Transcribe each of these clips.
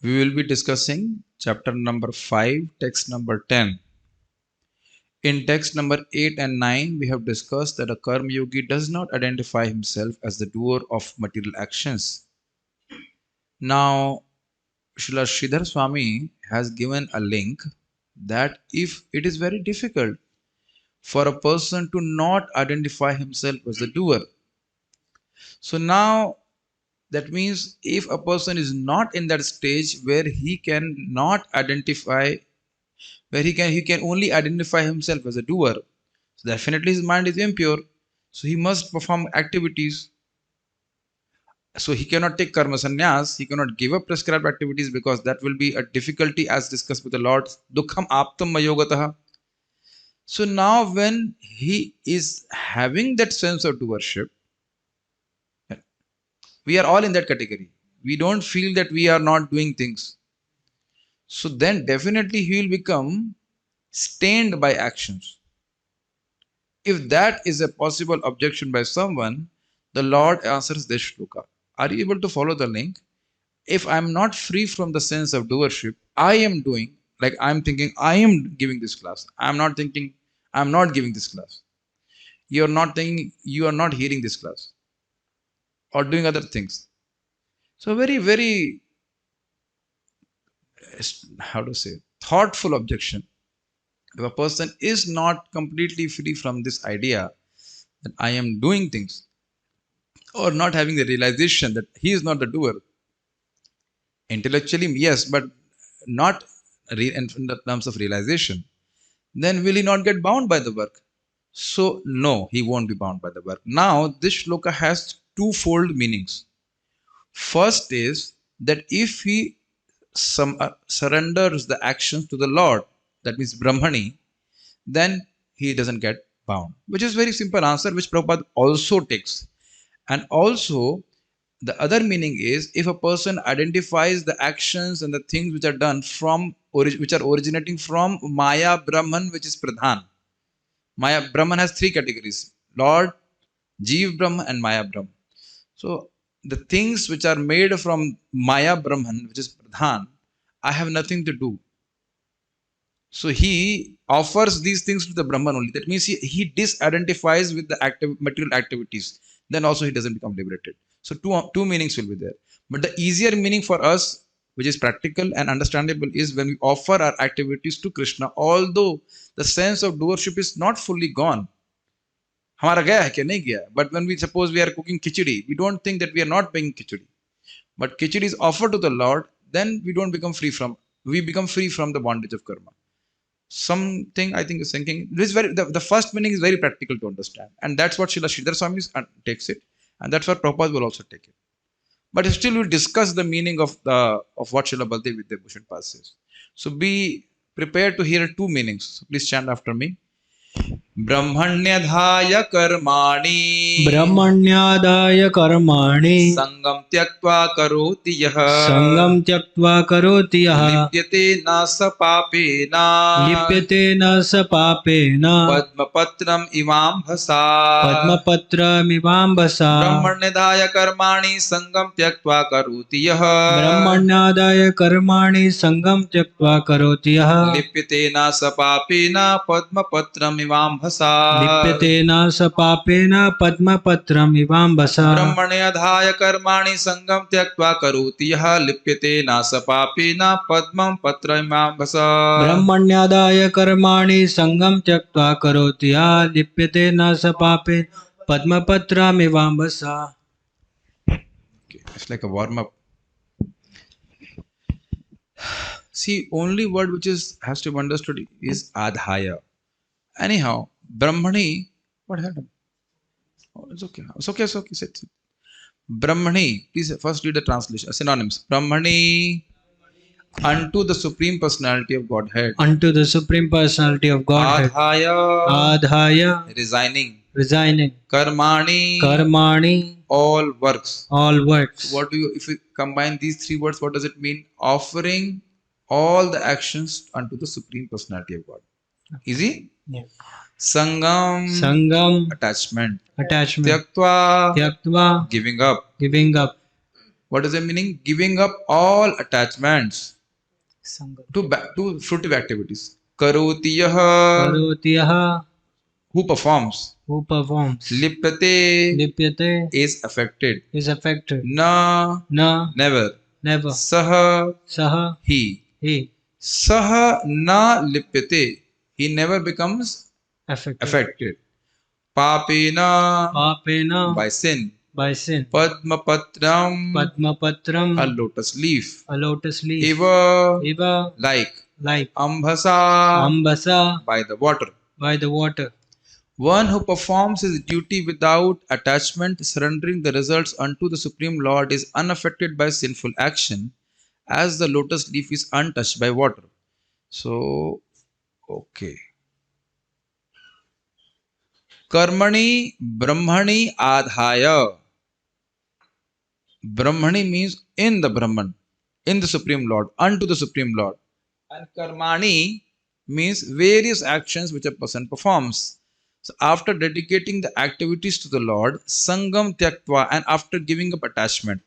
We will be discussing chapter number 5, text number 10. In text number 8 and 9, we have discussed that a Karma Yogi does not identify himself as the doer of material actions. Now, Srila Sridhar Swami has given a link that if it is very difficult for a person to not identify himself as the doer. So now that means if a person is not in that stage where he can not identify, where he can only identify himself as a doer, so definitely his mind is impure. So he must perform activities. So he cannot take karma sannyas, he cannot give up prescribed activities because that will be a difficulty as discussed with the Lord. Dukkham aptam mayogatah. So now when he is having that sense of doership, we are all in that category. We don't feel that we are not doing things. So then definitely he will become stained by actions. If that is a possible objection by someone, the Lord answers this shloka. Are you able to follow the link? If I'm not free from the sense of doership, I am doing, like I'm thinking, I am giving this class. I'm not thinking, I'm not giving this class. You're not thinking, you are not hearing this class or doing other things. So very, very, how to say, thoughtful objection. If a person is not completely free from this idea that I am doing things, or not having the realization that he is not the doer, intellectually yes, but not in terms of realization, then will he not get bound by the work? So no, he won't be bound by the work. Now this shloka has twofold meanings. First is that if he surrenders the actions to the Lord, that means Brahmani, then he doesn't get bound, which is very simple answer, which Prabhupada also takes. And also, the other meaning is if a person identifies the actions and the things which are done from which are originating from Maya Brahman, which is Pradhan. Maya Brahman has three categories: Lord, Jeev Brahman, and Maya Brahman. So the things which are made from Maya Brahman, which is Pradhan, I have nothing to do. So he offers these things to the Brahman only. That means he disidentifies with the material activities. Then also he doesn't become liberated. So two meanings will be there. But the easier meaning for us, which is practical and understandable, is when we offer our activities to Krishna, although the sense of doership is not fully gone. हमारा गया है क्या नहीं गया, but when we suppose we are cooking khichdi, we don't think that we are not making khichdi, but khichdi is offered to the Lord, then we become free from the bondage of karma. Something I think is thinking. This very the first meaning is very practical to understand, and that's what Srila Sridhar Swami takes it, and that's what Prabhupada will also take it. But still, we'll discuss the meaning of what Srila Baldev Vidyabhushan says. So be prepared to hear two meanings. So please chant after me. ब्रह्मण्यधाय कर्माणि ब्रह्मण्यादाय कर्माणि संगम त्यक्त्वा करोति यः संगम त्यक्त्वा करोति यः लिप्यते न स पापेन लिप्यते न स पापेन पद्मपत्रम् इवाम्भसा पद्मपत्रमिवाम्भसा ब्रह्मण्यधाय कर्माणि संगम त्यक्त्वा करोति यः ब्रह्मण्यादाय कर्माणि संगम त्यक्त्वा करोति यः लिप्यते न स पापेन पद्मपत्रमिवाम्भसा लिप्यते न स पापेन पद्मपत्रमिवाम्भसा ब्रह्मण्याधाय कर्माणि संगम त्यक्त्वा करोति यः लिप्यते न स पापेन पद्मपत्रमिवाम्भसा ब्रह्मण्यादाय कर्माणि संगम त्यक्त्वा करोति यः लिप्यते न स पापेन पद्मपत्रमिवाम्भसा. It's like a warm up. See, only word which has to be understood is adhaya. Anyhow, Brahmani, what happened? Oh, it's okay. It's okay. It's okay. Sit. Brahmani, please first read the translation. Synonyms. Brahmani, unto the Supreme Personality of Godhead. Unto the Supreme Personality of Godhead. Adhaya, Adhaya, resigning. resigning. Karmani, Karmani, all works. all works. What do you, if you combine these three words, what does it mean? Offering all the actions unto the Supreme Personality of God. Easy? Yeah. Sangam, Sangam, attachment. attachment. Tyaktva, Tyaktva, giving up. giving up. What is the meaning? Giving up all attachments Sangam. to fruitive activities. Karoti yah, Karoti yaha, who performs. who performs. Lipyate, Lipyate is affected. is affected. Na, Na, never. never. Saha, Saha, he. he. Saha na lipyate, he never becomes Affected. affected. Papena, Papena, by sin. by sin. Padmapatram, a Padmapatram, lotus leaf. a lotus leaf. Eva, Eva, like. like. Ambhasa, Ambasa, by the water. by the water. One who performs his duty without attachment, surrendering the results unto the Supreme Lord, is unaffected by sinful action, as the lotus leaf is untouched by water. So, okay. Karmani Brahmani Adhaya. Brahmani means in the Brahman, in the Supreme Lord, unto the Supreme Lord. And Karmani means various actions which a person performs. So after dedicating the activities to the Lord, Sangam Tyaktva, and after giving up attachment.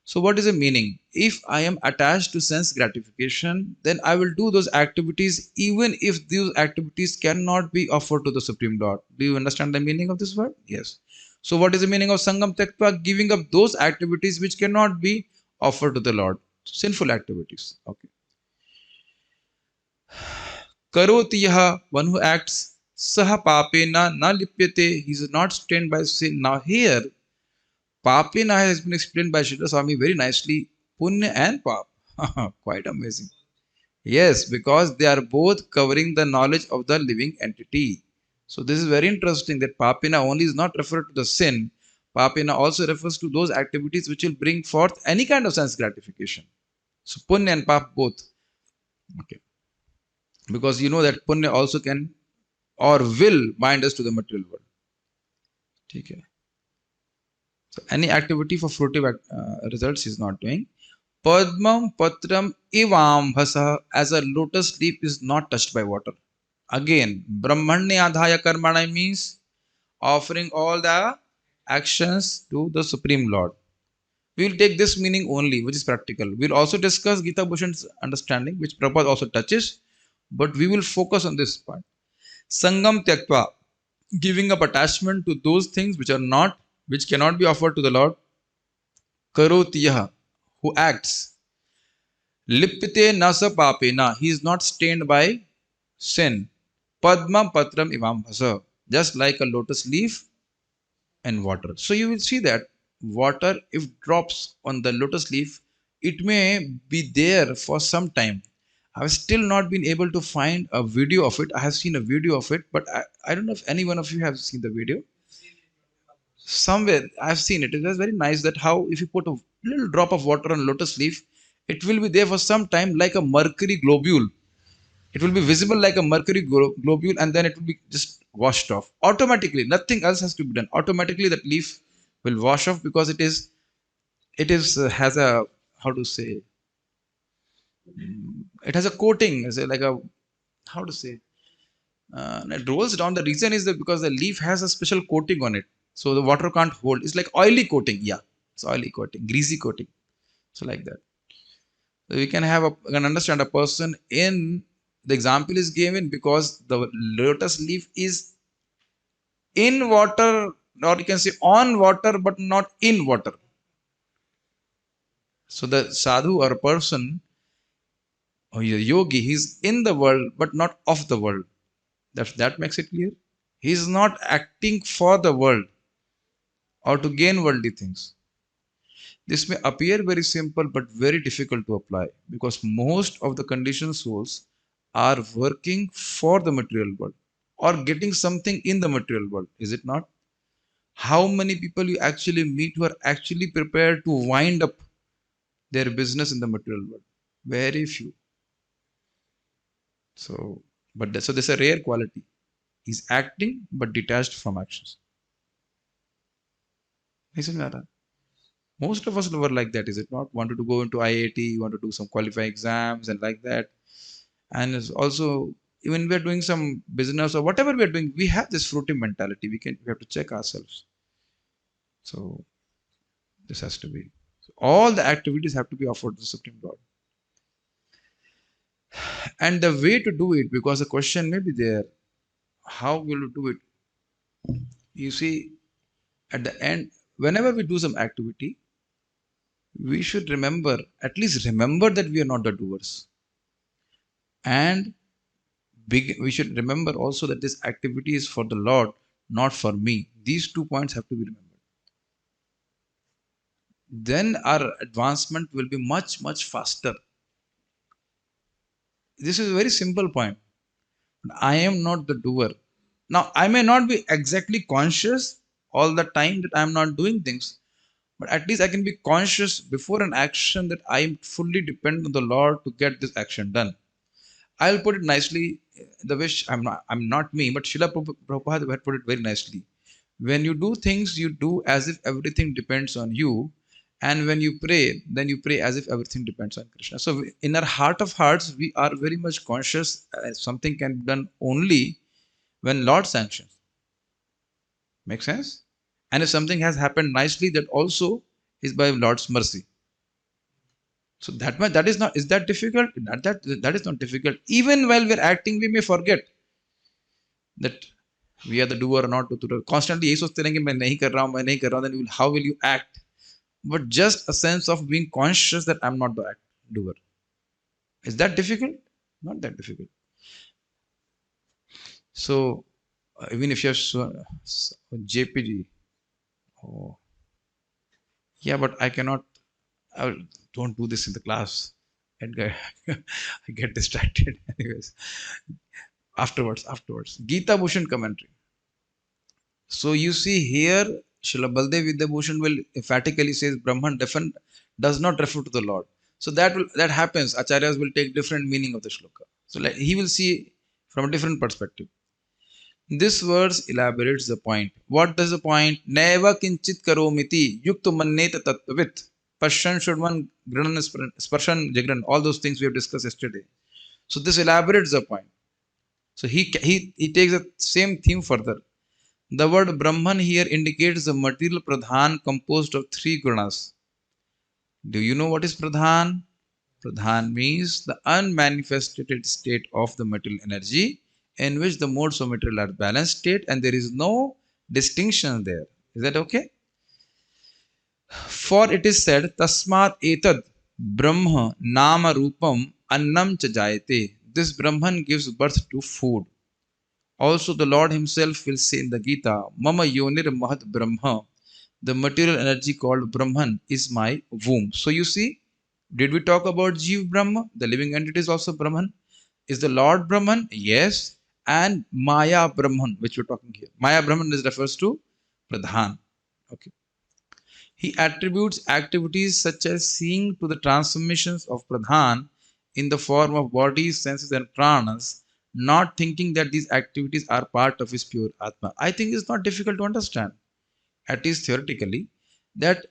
So what is the meaning? If I am attached to sense gratification, then I will do those activities even if those activities cannot be offered to the Supreme Lord. Do you understand the meaning of this word? Yes. So what is the meaning of Sangam Tyaktva? Giving up those activities which cannot be offered to the Lord. Sinful activities. Okay. Karoti yaha, one who acts, saha papena na lipyate, he is not stained by sin. Now here, papena has been explained by Sridhar Swami very nicely. Punya and pap. Quite amazing. Yes, because they are both covering the knowledge of the living entity. So this is very interesting that papina only is not referred to the sin. Papina also refers to those activities which will bring forth any kind of sense gratification. So punya and pap both. Okay. Because you know that punya also can or will bind us to the material world. Okay. So any activity for fruitive results is not doing. Padmam patram ivam bhasa, as a lotus leaf is not touched by water. Again, Brahmanya adhaya karmana means offering all the actions to the Supreme Lord. We will take this meaning only, which is practical. We will also discuss Gita Bhushan's understanding, which Prabhupada also touches, but we will focus on this part. Sangam Tyaktva, giving up attachment to those things which cannot be offered to the Lord. Karoti, who acts. Lipite nasa papena, he is not stained by sin. Padma patram imam bhasa, just like a lotus leaf and water. So you will see that water, if drops on the lotus leaf, it may be there for some time. I have still not been able to find a video of it. I have seen a video of it, but I don't know if any one of you have seen the video. Somewhere I have seen it. It was very nice that how if you put a little drop of water on lotus leaf, it will be there for some time like a mercury globule. It will be visible like a mercury globule, and then it will be just washed off automatically. Nothing else has to be done. Automatically that leaf will wash off because it is has a, how to say, it has a coating, like a, how to say, it rolls down. The reason is that because the leaf has a special coating on it, so the water can't hold. It's like oily coating. Yeah, it's oily coating, greasy coating. So like that. So we can understand a person in, the example is given because the lotus leaf is in water, or you can say on water, but not in water. So the sadhu or person or a yogi, he's in the world but not of the world. That makes it clear. He is not acting for the world or to gain worldly things. This may appear very simple but very difficult to apply because most of the conditioned souls are working for the material world or getting something in the material world. Is it not? How many people you actually meet who are actually prepared to wind up their business in the material world? Very few. So there's a rare quality. He's acting but detached from actions. Isn't that? Most of us were like that, is it not? Wanted to go into IIT, want to do some qualifying exams and like that. And it's also, even we're doing some business or whatever we're doing, we have this fruity mentality. We have to check ourselves. So this has to be. So All the activities have to be offered to the Supreme Lord. And the way to do it, because the question may be there, how will you do it? You see, at the end, whenever we do some activity, we should remember, at least remember that we are not the doers. And we should remember also that this activity is for the Lord, not for me. These 2 points have to be remembered. Then our advancement will be much, much faster. This is a very simple point. I am not the doer. Now, I may not be exactly conscious all the time that I am not doing things, but at least I can be conscious before an action that I am fully dependent on the Lord to get this action done. I'll put it nicely, the wish I'm not me, but Srila Prabhupada had put it very nicely. When you do things, you do as if everything depends on you, and when you pray, then you pray as if everything depends on Krishna. So, in our heart of hearts, we are very much conscious something can be done only when Lord sanctions. Make sense? And if something has happened nicely, that also is by Lord's mercy. So that is not, is that difficult? That is not difficult. Even while we're acting, we may forget that we are the doer or not the doer. Constantly यही सोचते रहेंगे मैं नहीं कर रहा हूँ, मैं नहीं कर रहा हूँ. Then how will you act? But just a sense of being conscious that I'm not the doer. Is that difficult? Not that difficult. So even if you have JPG, oh, yeah, but I cannot. Don't do this in the class. And I get distracted. Anyways, afterwards. Gita Bhushan commentary. So you see here, Srila Baldev Vidyabhushan will emphatically says Brahman does not refer to the Lord. So that happens. Acharyas will take different meaning of the shloka. So like, he will see from a different perspective. This verse elaborates the point. What does the point? Neva kinchit karomiti yukto manneta tattvit. Pashan shudman granan sparshan jagran. All those things we have discussed yesterday. So this elaborates the point. So he takes the same theme further. The word Brahman here indicates the material pradhan composed of 3 gunas. Do you know what is pradhan? Pradhan means the unmanifested state of the material energy in which the modes of material are balanced state and there is no distinction there. Is that okay? For it is said, Tasmat etad Brahma nama rupam annam cha jayate. This Brahman gives birth to food. Also, the Lord Himself will say in the Gita, Mama Yonir Mahat Brahma, the material energy called Brahman is my womb. So, you see, did we talk about Jeev Brahma? The living entity is also Brahman. Is the Lord Brahman? Yes. And Maya Brahman, which we're talking here. Maya Brahman refers to Pradhan. Okay. He attributes activities such as seeing to the transformations of Pradhan in the form of bodies, senses, and pranas, not thinking that these activities are part of his pure Atma. I think it's not difficult to understand, at least theoretically, that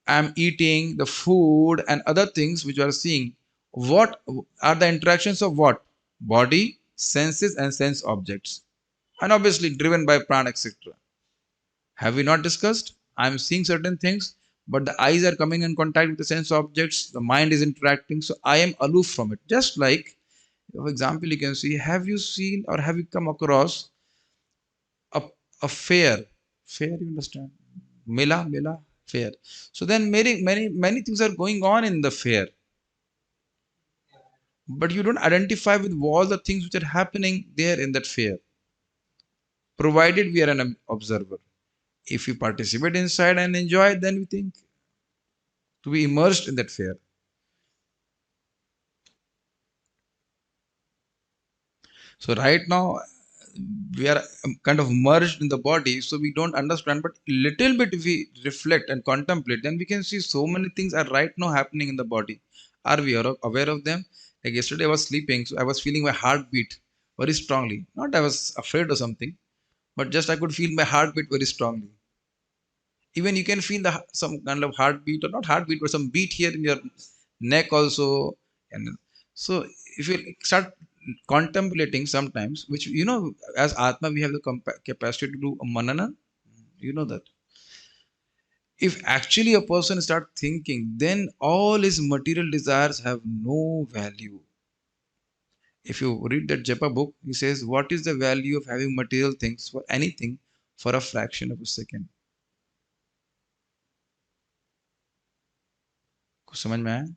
I'm eating the food and other things which you are seeing. What are the interactions of what? Body, senses, and sense objects. And obviously driven by prana, etc. Have we not discussed? I'm seeing certain things, but the eyes are coming in contact with the sense objects, the mind is interacting, so I am aloof from it. Just like, for example, you can see, have you seen or have you come across a, a fair? Fair, you understand? Mela, fair. So then many things are going on in the fair. But you don't identify with all the things which are happening there in that fair. Provided we are an observer. If we participate inside and enjoy, then we think to be immersed in that fair. So right now we are kind of merged in the body, so we don't understand. But little bit if we reflect and contemplate, then we can see so many things are right now happening in the body. Are we aware of them? Like yesterday I was sleeping, so I was feeling my heartbeat very strongly. Not I was afraid or something, but just I could feel my heartbeat very strongly. Even you can feel some kind of heartbeat, or not heartbeat, but some beat here in your neck also. And so if you start contemplating sometimes, which as Atma we have the capacity to do a manana, you know that. If actually a person start thinking, then all his material desires have no value. If you read that Japa book, he says, what is the value of having material things for anything for a fraction of a second? कुछ समझ में आया?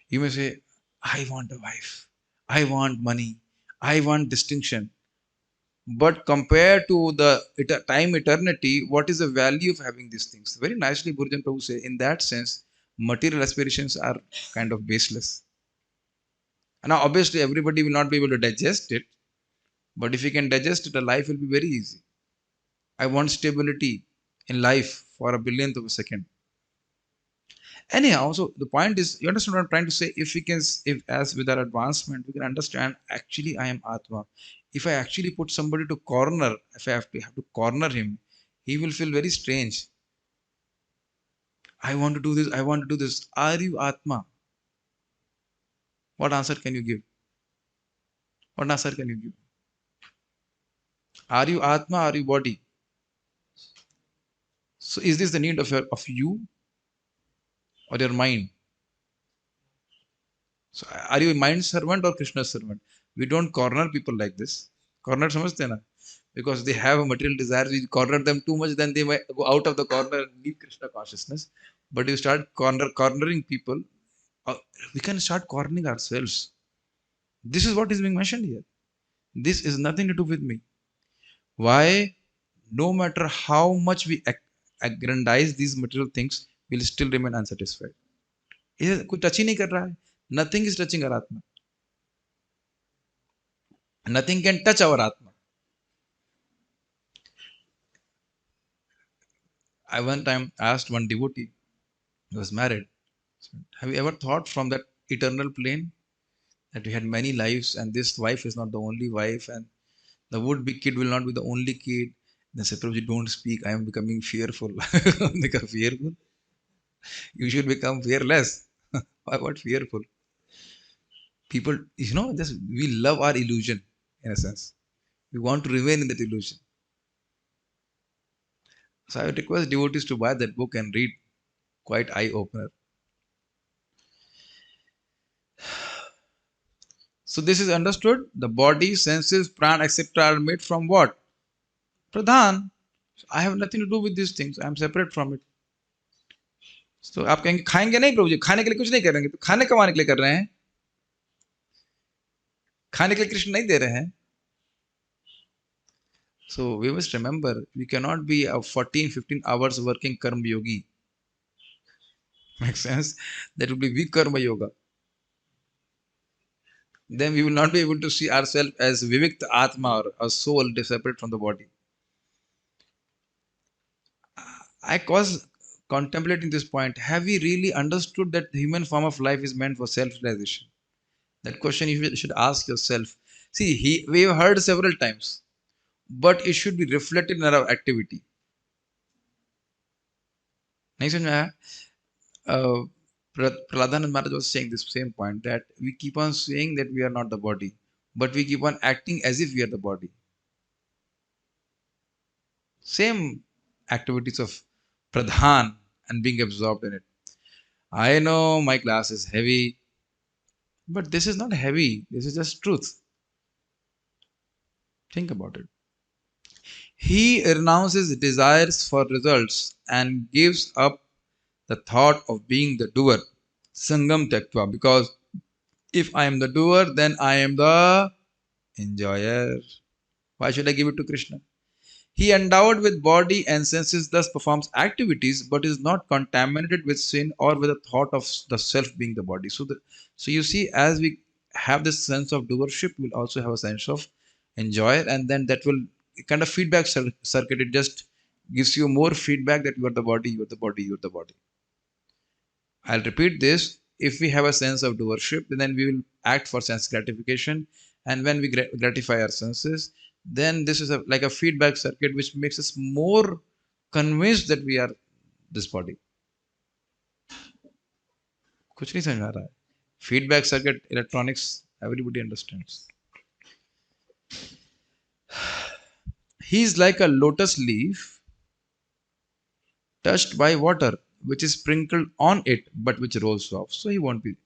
You may say, I want a wife, I want money, I want distinction. But compared to the time eternity, what is the value of having these things? Very nicely, Burjan Prabhu say, in that sense, material aspirations are kind of baseless. And now, obviously, everybody will not be able to digest it, but if you can digest it, the life will be very easy. I want stability in life for a billionth of a second. Anyhow, so the point is, you understand what I'm trying to say? If we can, if as with our advancement, we can understand actually I am Atma. If I actually put somebody to corner, if I have to corner him, he will feel very strange. I want to do this, I want to do this. Are you Atma? What answer can you give? What answer can you give? Are you Atma? Are you body? So is this the need of you or your mind? So are you a mind servant or Krishna's servant? We don't corner people like this. Corner समझते हैं ना? Because they have a material desire, we corner them too much, then they might go out of the corner and leave Krishna consciousness. But you start cornering people, uh, we can start cornering ourselves. This is what is being mentioned here. This is nothing to do with me. Why? No matter how much we aggrandize these material things, we'll still remain unsatisfied. ये कोई touch ही नहीं कर रहा है. Nothing is touching our Atma. Nothing can touch our Atma. I one time asked one devotee, he was married, have you ever thought from that eternal plane that we had many lives and this wife is not the only wife and the would be kid will not be the only kid? Then said, Prabhuji, don't speak. I am becoming fearful. Become fearful? You should become fearless. Why what fearful? People, just we love our illusion in a sense. We want to remain in that illusion. So I would request devotees to buy that book and read. Quite eye opener. So this is understood. The body, senses, prana, etc. are made from what? Pradhan. I have nothing to do with these things. I am separate from it. So आप कहेंगे खाएंगे नहीं प्रभु जी, खाने के लिए कुछ नहीं करेंगे, तो खाने कमाने के लिए कर रहे हैं, खाने के लिए कृष्ण नहीं दे रहे हैं. So we must remember, we cannot be a 14-15 hours working karma yogi. Makes sense? That would be weak karma yoga. Then we will not be able to see ourselves as Vivikta Atma or a soul separate from the body. I was contemplating this point. Have we really understood that the human form of life is meant for self-realization? That question you should ask yourself. See, we have heard several times, but it should be reflected in our activity. नहीं समझ में आया? Prahlada Maharaj was saying this same point, that we keep on saying that we are not the body, but we keep on acting as if we are the body. Same activities of pradhan and being absorbed in it. I know my class is heavy, but this is not heavy. This is just truth. Think about it. He renounces desires for results and gives up the thought of being the doer. Sangam Tyaktva. Because if I am the doer, then I am the enjoyer. Why should I give it to Krishna? He endowed with body and senses thus performs activities but is not contaminated with sin or with the thought of the self being the body. So you see, as we have this sense of doership, we'll also have a sense of enjoyer, and then that will kind of feedback circuit. It just gives you more feedback that you are the body, you are the body, you are the body. I'll repeat this. If we have a sense of doership, then we will act for sense gratification. And when we gratify our senses, then this is like a feedback circuit which makes us more convinced that we are this body. कुछ नहीं समझ आ रहा है. Feedback circuit, electronics, everybody understands. He is like a lotus leaf touched by water, which is sprinkled on it, but which rolls off. So he won't be.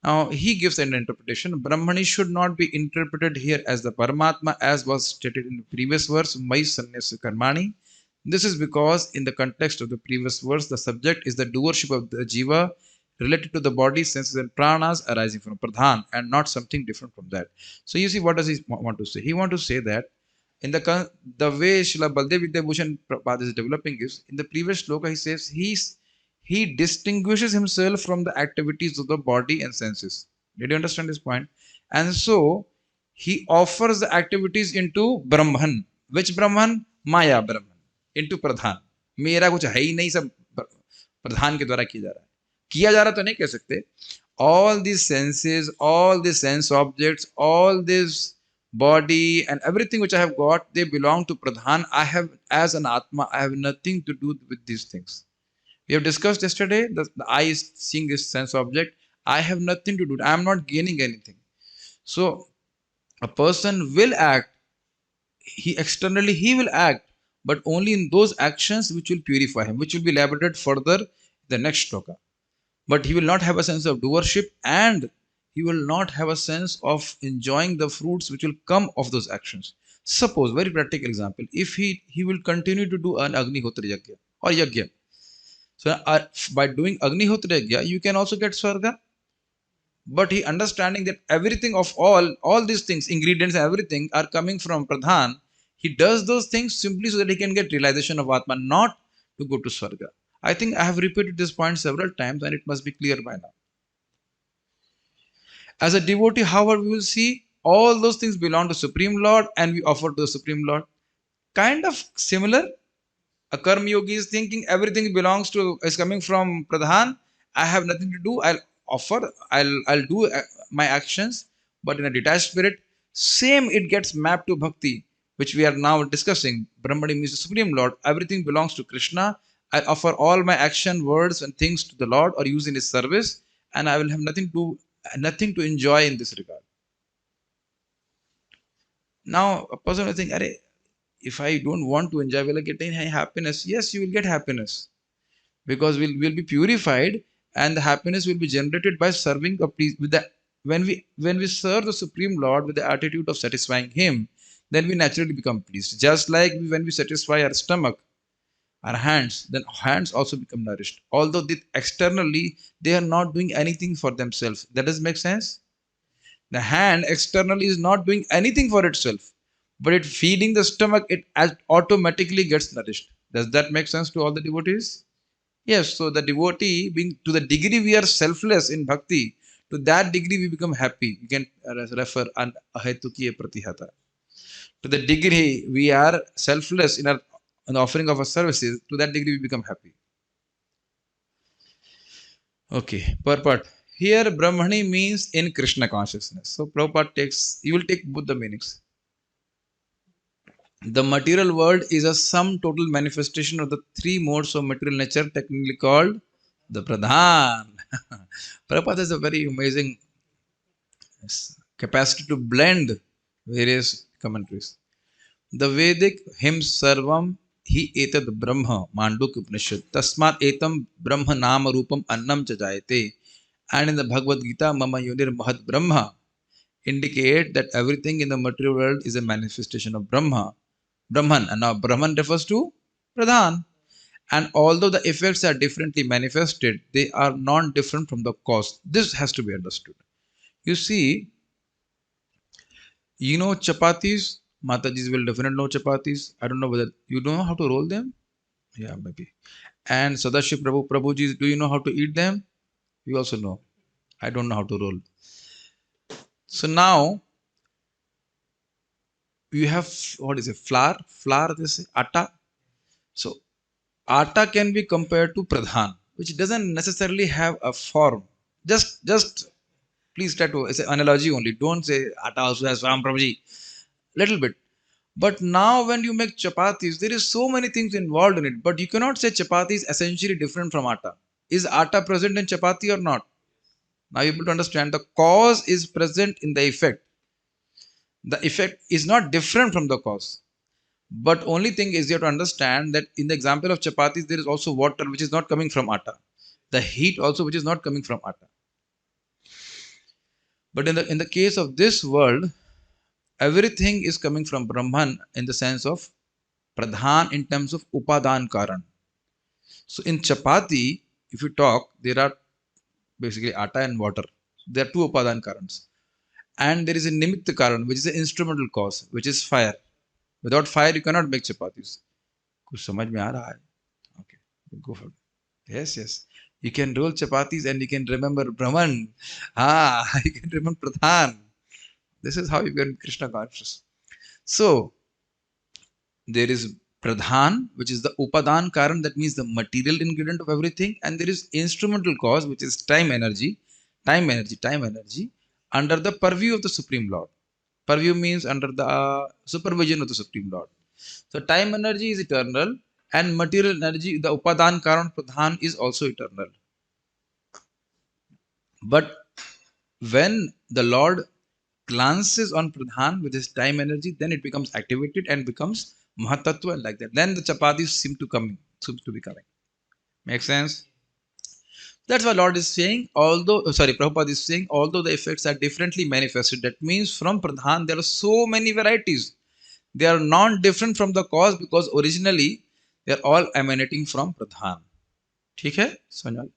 Now he gives an interpretation. Brahmani should not be interpreted here as the Paramatma, as was stated in the previous verse, Mai Sanyasa Karmani. This is because in the context of the previous verse, the subject is the doership of the jiva related to the body, senses, and pranas arising from pradhan, and not something different from that. So you see, what does he want to say? He want to say that in the way Srila Baldev Vidyabhushan Prabhupada is developing is, in the previous sloka he says he distinguishes himself from the activities of the body and senses. Did you understand this point? And so he offers the activities into Brahman. Which Brahman? Maya Brahman. Into Pradhan. मेरा कुछ है ही नहीं, सब प्रधान के द्वारा किया जा रहा है. किया जा रहा तो नहीं कह सकते. All these senses, all these sense objects, all this body and everything which I have got, they belong to Pradhan. I have, as an Atma, I have nothing to do with these things. We have discussed yesterday, the eye is seeing this sense object. I have nothing to do. I am not gaining anything. So a person will act. He externally he will act, but only in those actions which will purify him, which will be elaborated further in the next shloka. But he will not have a sense of doership, and he will not have a sense of enjoying the fruits which will come of those actions. Suppose, very practical example, if he will continue to do an Agnihotra Yajna or Yajna. So by doing Agnihotra Yajna, you can also get Swarga. But he understanding that everything of all these things, ingredients and everything are coming from Pradhan, he does those things simply so that he can get realization of Atma, not to go to Swarga. I think I have repeated this point several times and it must be clear by now. As a devotee, however, we will see all those things belong to Supreme Lord and we offer to the Supreme Lord. Kind of similar. A Karma Yogi is thinking everything is coming from Pradhan. I have nothing to do. I'll do my actions, but in a detached spirit. Same, it gets mapped to Bhakti, which we are now discussing. Brahmani means the Supreme Lord. Everything belongs to Krishna. I offer all my action, words, and things to the Lord or use in His service, and I will have nothing to enjoy in this regard. Now, a person will think, if I don't want to enjoy, will I get any happiness? Yes, you will get happiness, because we'll be purified, and the happiness will be generated by serving with the when we serve the Supreme Lord with the attitude of satisfying Him, then we naturally become pleased. Just like when we satisfy our stomach, our hands, then hands also become nourished. Although externally they are not doing anything for themselves. That does make sense? The hand externally is not doing anything for itself, but it feeding the stomach, it automatically gets nourished. Does that make sense to all the devotees? Yes. So the devotee, being to the degree we are selfless in bhakti, to that degree we become happy. You can refer an ahetukiya pratihata. To the degree we are selfless in the offering of our services, to that degree we become happy. Okay, purport. Here Brahmani means in Krishna consciousness. So Prabhupada you will take both the meanings. The material world is a sum total manifestation of the three modes of material nature, technically called the Pradhan. Prabhupada has a very amazing capacity to blend various commentaries. The Vedic hymn Sarvam Hi Etad Brahma Manduk Upanishad Tasmat Etam Brahma Nama Rupam Annam Chajayate, and in the Bhagavad Gita Mama Yunir Mahad Brahma indicate that everything in the material world is a manifestation of Brahman, and now Brahman refers to Pradhan. And although the effects are differently manifested, they are non-different from the cause. This has to be understood. You see, chapatis. Matajis will definitely know chapatis. I don't know whether you know how to roll them. Yeah, maybe. And Sadashiv Prabhuji, do you know how to eat them? You also know. I don't know how to roll. So now you have, what is it? Flour, this is atta. So atta can be compared to Pradhan, which doesn't necessarily have a form. Just please try to, it's an analogy only. Don't say atta also has form, Prabhuji. Little bit. But now when you make chapatis, there is so many things involved in it. But you cannot say chapati is essentially different from atta. Is atta present in chapati or not? Now you're able to understand the cause is present in the effect. The effect is not different from the cause. But only thing is you have to understand that in the example of chapatis, there is also water which is not coming from atta. The heat also which is not coming from atta. But in the case of this world, everything is coming from Brahman in the sense of pradhan in terms of upadan karan. So in chapati, if you talk, there are basically atta and water. There are two upadan karans. And there is a nimitta karan, which is an instrumental cause, which is fire. Without fire, you cannot make chapatis. कुछ समझ में आ रहा है? Okay, go for it. Yes, yes. You can roll chapatis and you can remember Brahman. You can remember Pradhan. This is how you get Krishna conscious. So, there is Pradhan, which is the Upadan Karan, that means the material ingredient of everything, and there is instrumental cause, which is time energy, under the purview of the Supreme Lord. Purview means under the supervision of the Supreme Lord. So, time energy is eternal, and material energy, the Upadan Karan Pradhan, is also eternal. But when the Lord glances on Pradhan with his time energy, then it becomes activated and becomes Mahatattva like that. Then the chapatis seem to be coming. Make sense? That's why Lord is saying, Prabhupada is saying, although the effects are differently manifested, that means from Pradhan there are so many varieties. They are non-different from the cause because originally they are all emanating from Pradhan. ठीक है? Sonal.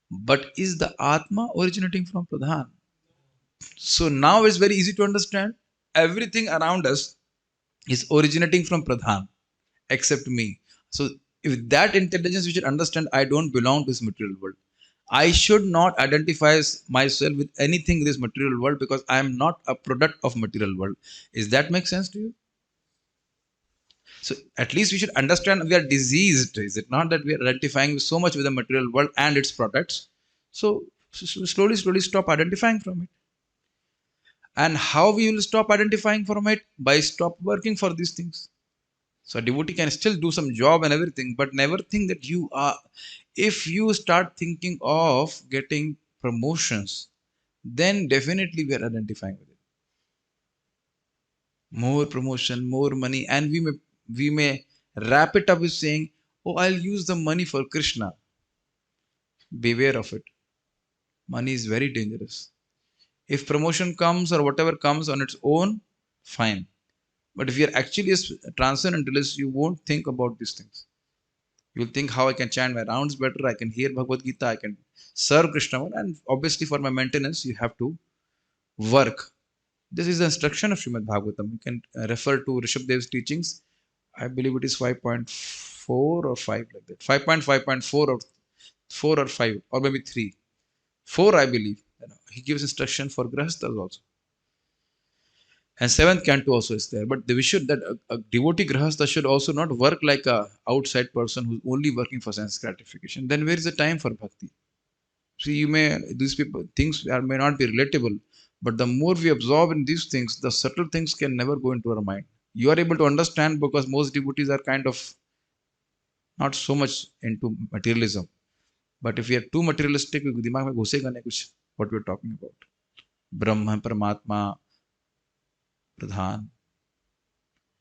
But is the Atma originating from Pradhan? So now it's very easy to understand. Everything around us is originating from Pradhan, except me. So with that intelligence, we should understand I don't belong to this material world. I should not identify myself with anything in this material world because I am not a product of material world. Is that make sense to you? So at least we should understand we are diseased. Is it not that we are identifying so much with the material world and its products? So slowly stop identifying from it. And how we will stop identifying from it? By stop working for these things. So a devotee can still do some job and everything, but never think that you are. If you start thinking of getting promotions, then definitely we are identifying with it. More promotion, more money, and we may wrap it up with saying, "Oh, I'll use the money for Krishna." Beware of it. Money is very dangerous. If promotion comes or whatever comes on its own, fine. But if you're actually a transcendentalist, you won't think about these things. You'll think how I can chant my rounds better, I can hear Bhagavad Gita, I can serve Krishna. And obviously, for my maintenance, you have to work. This is the instruction of Srimad Bhagavatam. You can refer to Rishabdev's teachings. I believe it is 5.4 or 5 like that. 5.5.4 or 4 or 5 or maybe 3. 4, I believe. He gives instruction for Grahasthas also. And 7th canto also is there. But we should, that a devotee Grahastha should also not work like a outside person who's only working for sense gratification. Then where is the time for bhakti? See, these people, things may not be relatable, but the more we absorb in these things, the subtle things can never go into our mind. You are able to understand because most devotees are kind of not so much into materialism. But if we are too materialistic, dimag mein ghusega nahi kuch what we are talking about. Brahma, Paramatma, Pradhan,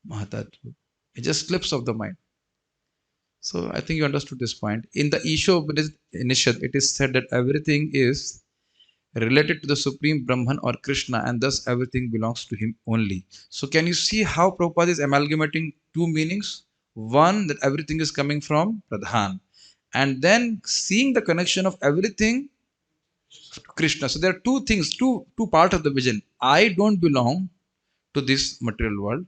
Mahatattva. It just slips off the mind. So I think you understood this point. In the Isho Upanishad, it is said that everything is related to the Supreme Brahman or Krishna, and thus everything belongs to him only. So can you see how Prabhupada is amalgamating two meanings? One, that everything is coming from Pradhan, and then seeing the connection of everything to Krishna. So there are two things, two parts of the vision. I don't belong to this material world,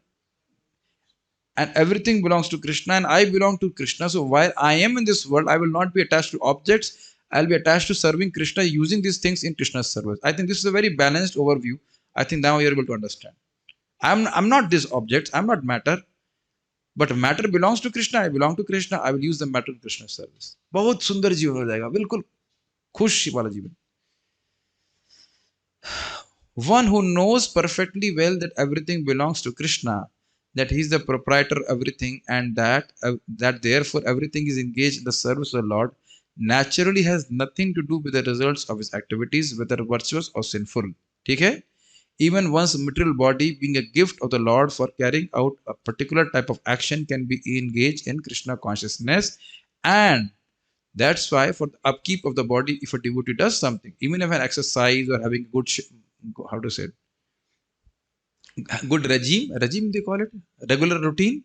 and everything belongs to Krishna, and I belong to Krishna. So while I am in this world, I will not be attached to objects. I'll be attached to serving Krishna, using these things in Krishna's service. I think this is a very balanced overview. I think now you're able to understand. I'm not this object, I'm not matter, but matter belongs to Krishna. I belong to Krishna. I will use the matter in Krishna's service. बहुत सुंदर जीवन हो जाएगा, बिल्कुल खुश वाला जीवन. One who knows perfectly well that everything belongs to Krishna, that he is the proprietor of everything, and that therefore everything is engaged in the service of the Lord, naturally has nothing to do with the results of his activities, whether virtuous or sinful. ठीक है? Even one's material body being a gift of the Lord for carrying out a particular type of action can be engaged in Krishna consciousness. And that's why for the upkeep of the body, if a devotee does something, even if an exercise or having good, how to say it, good regime they call it, regular routine,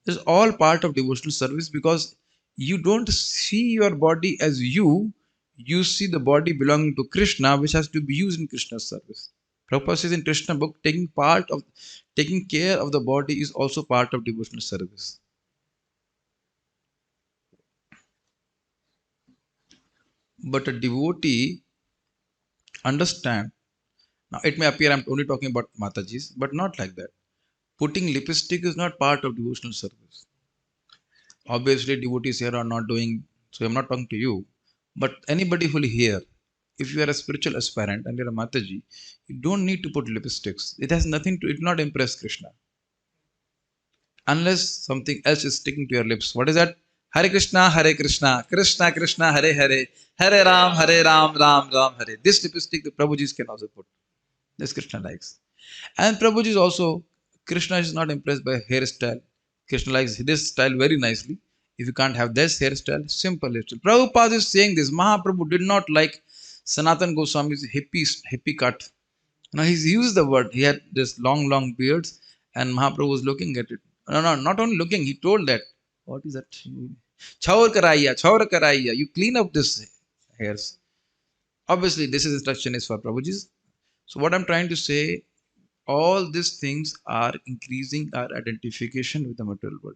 is all part of devotional service, because you don't see your body as you see the body belonging to Krishna, which has to be used in Krishna's service. Prabhupada says in Krishna book, taking care of the body is also part of devotional service. But a devotee understand. Now it may appear I'm only talking about Matajis, but not like that. Putting lipstick is not part of devotional service. Obviously, devotees here are not doing, so I'm not talking to you, but anybody who will hear, if you are a spiritual aspirant and you're a Mataji, you don't need to put lipsticks. It has nothing to, it will not impress Krishna. Unless something else is sticking to your lips. What is that? Hare Krishna, Krishna Krishna, Hare Hare, Hare Ram, Ram Hare. This lipstick the Prabhujis can also put. This Krishna likes. And Prabhuji is also, Krishna is not impressed by hairstyle. Krishna likes this style very nicely. If you can't have this hairstyle, simple hairstyle. Prabhupada is saying this. Mahaprabhu did not like Sanatan Goswami's hippie cut. Now he's used the word. He had this long beards, and Mahaprabhu was looking at it. No, not only looking, he told that. What is that? Chaur karaiya. You clean up this hairs. Obviously, this is instruction is for Prabhuji's. So what I'm trying to say, all these things are increasing our identification with the material world.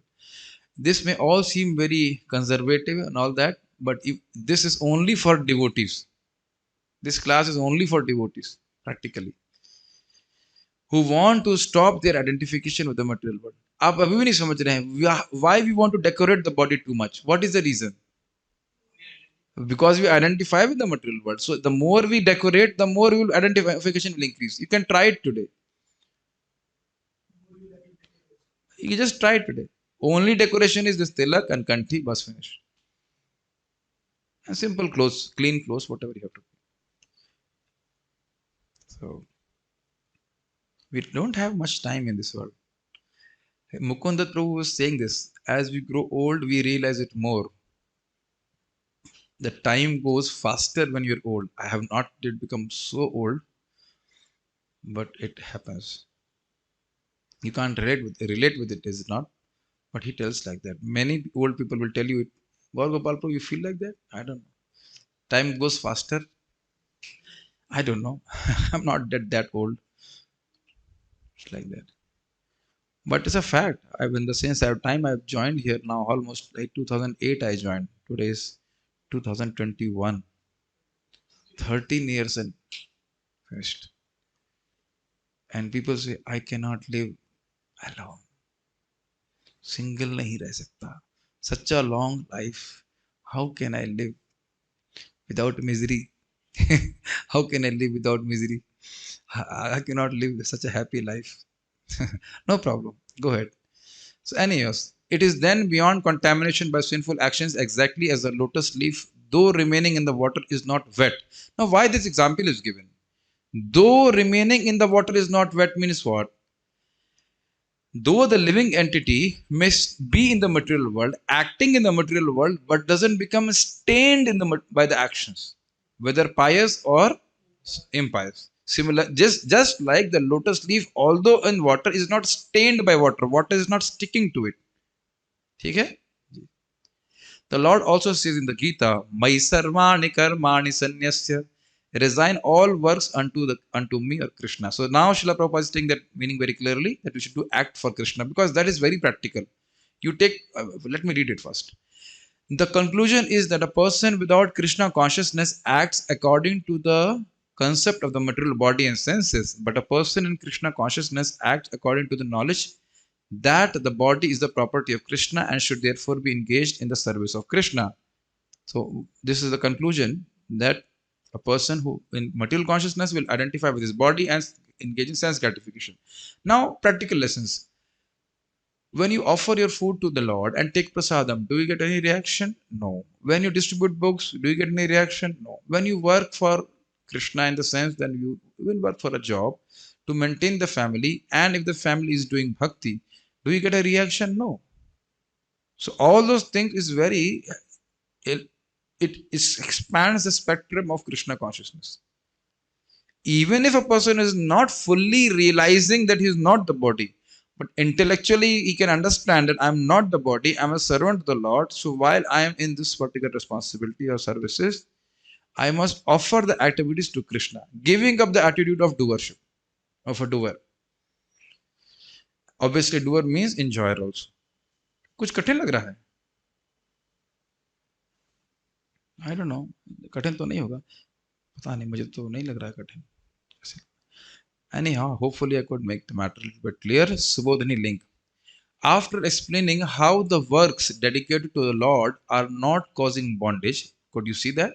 This may all seem very conservative and all that, but if this is only for devotees, this class is only for devotees, practically, who want to stop their identification with the material world. आप अभी भी नहीं समझ रहे हैं why we want to decorate the body too much. What is the reason? Because we identify with the material world. So the more we decorate, the more identification will increase. You can try it today. You just try it today. Only decoration is this tilak and kanthi, bas finished. And simple clothes, clean clothes, whatever you have to. So we don't have much time in this world. Mukundat Prabhu was saying this. As we grow old, we realize it more. The time goes faster when you're old. I have not yet become so old, but it happens. You can't relate with it, is it not? But he tells like that. Many old people will tell you it. Gopal Prabhu, you feel like that? I don't know. Time goes faster. I don't know. I'm not that old. It's like that. But it's a fact. In the sense of time I've joined here now, almost like 2008 I joined. Today is 2021. 13 years and finished. And people say, I cannot live alone. Single nahi reh sakta. Such a long life. How can I live without misery? How can I live without misery? I cannot live such a happy life. No problem. Go ahead. So, anyways, it is then beyond contamination by sinful actions, exactly as the lotus leaf, though remaining in the water, is not wet. Now, why this example is given? Though remaining in the water is not wet means what? Though the living entity may be in the material world, acting in the material world, but doesn't become stained by the actions, whether pious or impious. Similar, just like the lotus leaf, although in water, is not stained by water. Water is not sticking to it. Okay? The Lord also says in the Gita, Mai sarvani karmani sanyasya, resign all works unto me or Krishna. So now Srila Prabhupada is saying that meaning very clearly, that we should do act for Krishna, because that is very practical. You take, let me read it first. The conclusion is that a person without Krishna consciousness acts according to the concept of the material body and senses, but a person in Krishna consciousness acts according to the knowledge that the body is the property of Krishna and should therefore be engaged in the service of Krishna. So this is the conclusion, that a person who in material consciousness will identify with his body and engage in sense gratification. Now, practical lessons. When you offer your food to the Lord and take prasadam, do you get any reaction? No. When you distribute books, do you get any reaction? No. When you work for Krishna in the sense that you will work for a job to maintain the family, and if the family is doing bhakti, do you get a reaction? No. So all those things is very it expands the spectrum of Krishna consciousness. Even if a person is not fully realizing that he is not the body, but intellectually he can understand that I'm not the body, I'm a servant to the Lord. So while I am in this particular responsibility or services, I must offer the activities to Krishna, giving up the attitude of doership, of a doer. Obviously, doer means enjoyer also. कुछ कठिन लग रहा है? I don't know. कठिन तो नहीं होगा. पता नहीं, मुझे तो नहीं लग रहा है कठिन. Anyhow, hopefully I could make the matter a little bit clear. Subodhini link. After explaining how the works dedicated to the Lord are not causing bondage, could you see that?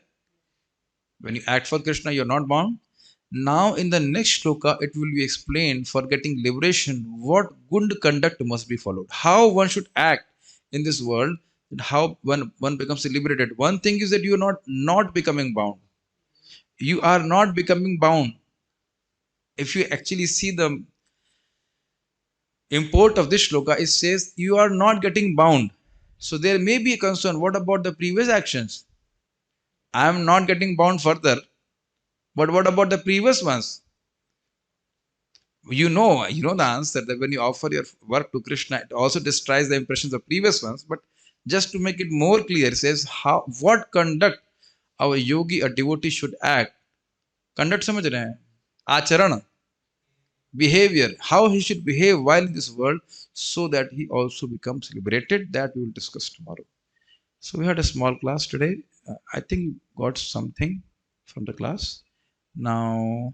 When you act for Krishna, you're not bound. Now, in the next shloka, it will be explained for getting liberation what good conduct must be followed, how one should act in this world, and how one becomes liberated. One thing is that you are not becoming bound. You are not becoming bound. If you actually see the import of this shloka, it says you are not getting bound. So there may be a concern. What about the previous actions? I am not getting bound further. But what about the previous ones? You know the answer that when you offer your work to Krishna, it also destroys the impressions of previous ones. But just to make it more clear, it says what conduct our yogi, a devotee, should act. Conduct समझ रहे हैं? आचरण, behavior, how he should behave while in this world, so that he also becomes liberated. That we will discuss tomorrow. So we had a small class today. I think you got something from the class. Now